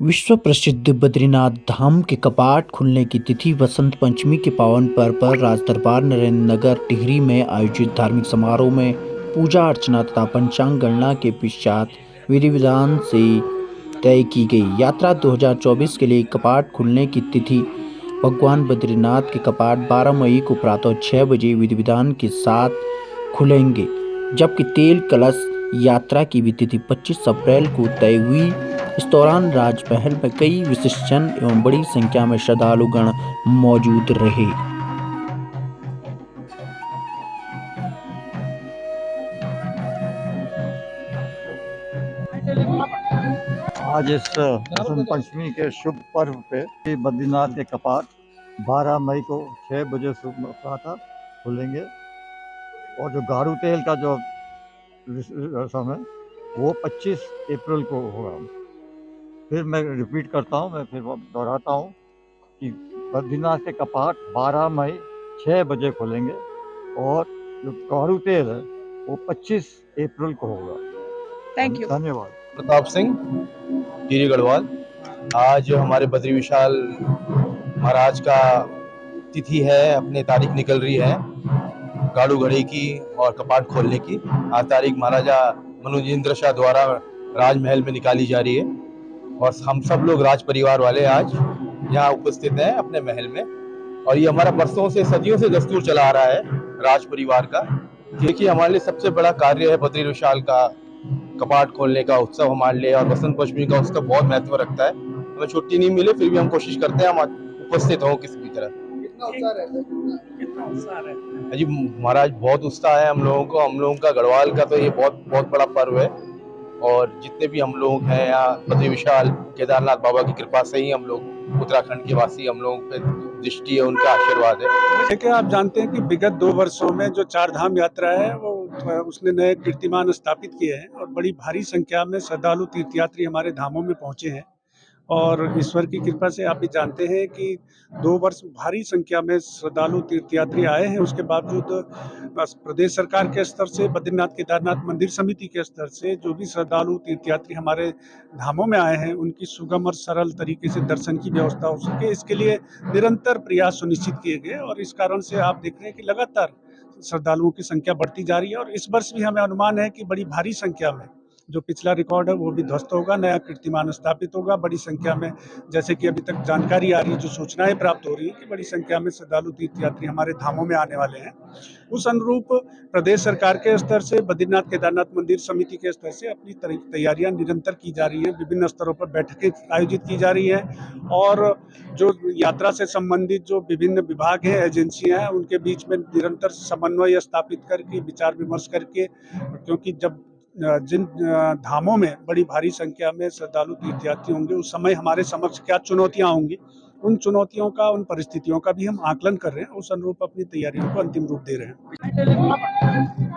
विश्व प्रसिद्ध बद्रीनाथ धाम के कपाट खुलने की तिथि वसंत पंचमी के पावन पर्व पर राजदरबार नरेंद्र नगर टिहरी में आयोजित धार्मिक समारोह में पूजा अर्चना तथा पंचांग गणना के पश्चात विधि विधान से तय की गई। यात्रा 2024 के लिए कपाट खुलने की तिथि भगवान बद्रीनाथ के कपाट 12 मई को प्रातः 6 बजे विधि विधान के साथ खुलेंगे, जबकि तेल कलश यात्रा की भी तिथि 25 अप्रैल को तय हुई। इस दौरान राजमहल में कई विशिष्टजन एवं बड़ी संख्या में श्रद्धालुगण मौजूद रहे। आज इस वसंत पंचमी के शुभ पर्व पे बद्रीनाथ के कपाट 12 मई को 6 बजे प्रातः खुलेंगे और जो गाड़ू तेल का जो रस्म है वो 25 अप्रैल को होगा। फिर मैं रिपीट करता हूँ, मैं फिर दोहराता हूँ कि बद्रीनाथ के कपाट 12 मई 6 बजे खुलेंगे और जो गाड़ू तेल है वो 25 अप्रैल को होगा। Thank you. धन्यवाद। प्रताप सिंह, टीरी गढ़वाल। आज हमारे बद्री विशाल महाराज का तिथि है, अपने तारीख निकल रही है गाड़ू घड़े की और कपाट खोलने की। आज तारीख महाराजा मनोजेंद्र शाह द्वारा राजमहल में निकाली जा रही है और हम सब लोग राज परिवार वाले आज यहाँ उपस्थित हैं अपने महल में। और ये हमारा बरसों से सदियों से दस्तूर चला आ रहा है राज परिवार का। देखिए, हमारे लिए सबसे बड़ा कार्य है बद्री विशाल का कपाट खोलने का उत्सव हमारे लिए, और वसंत पंचमी का उत्सव बहुत महत्व रखता है। हमें छुट्टी नहीं मिले फिर भी हम कोशिश करते हैं हम उपस्थित हों किसी भी तरह। कितना उत्साह रहता है? जी महाराज, बहुत उत्साह है हम लोगों का गढ़वाल का तो ये बहुत बहुत बड़ा पर्व है। और जितने भी हम लोग हैं यहाँ बद्री विशाल केदारनाथ बाबा की कृपा से ही हम लोग उत्तराखंड के वासी, हम लोगों पे दृष्टि है, उनका आशीर्वाद है। देखिए, आप जानते हैं कि विगत 2 वर्षों में जो चार धाम यात्रा है वो उसने नए कीर्तिमान स्थापित किए हैं और बड़ी भारी संख्या में श्रद्धालु तीर्थयात्री हमारे धामों में पहुंचे हैं। और ईश्वर की कृपा से आप भी जानते हैं कि 2 वर्ष भारी संख्या में श्रद्धालु तीर्थयात्री आए हैं। उसके बावजूद प्रदेश सरकार के स्तर से, बद्रीनाथ केदारनाथ मंदिर समिति के स्तर से जो भी श्रद्धालु तीर्थयात्री हमारे धामों में आए हैं उनकी सुगम और सरल तरीके से दर्शन की व्यवस्था हो सके, इसके लिए निरंतर प्रयास सुनिश्चित किए गए। और इस कारण से आप देख रहे हैं कि लगातार श्रद्धालुओं की संख्या बढ़ती जा रही है और इस वर्ष भी हमें अनुमान है कि बड़ी भारी संख्या में जो पिछला रिकॉर्ड है वो भी ध्वस्त होगा, नया कीर्तिमान स्थापित होगा। बड़ी संख्या में, जैसे कि अभी तक जानकारी आ रही है, जो सूचनाएं प्राप्त हो रही है कि बड़ी संख्या में श्रद्धालु तीर्थयात्री हमारे धामों में आने वाले हैं। उस अनुरूप प्रदेश सरकार के स्तर से, बद्रीनाथ केदारनाथ मंदिर समिति के स्तर से अपनी तैयारियां निरंतर की जा रही हैं। विभिन्न स्तरों पर बैठकें आयोजित की जा रही हैं और जो यात्रा से संबंधित जो विभिन्न विभाग हैं, एजेंसियां हैं, उनके बीच में निरंतर समन्वय स्थापित करके, विचार विमर्श करके, क्योंकि जब जिन धामों में बड़ी भारी संख्या में श्रद्धालु तीर्थयात्री होंगे उस समय हमारे समक्ष क्या चुनौतियां होंगी, उन चुनौतियों का, उन परिस्थितियों का भी हम आकलन कर रहे हैं। उस अनुरूप अपनी तैयारियों को अंतिम रूप दे रहे हैं।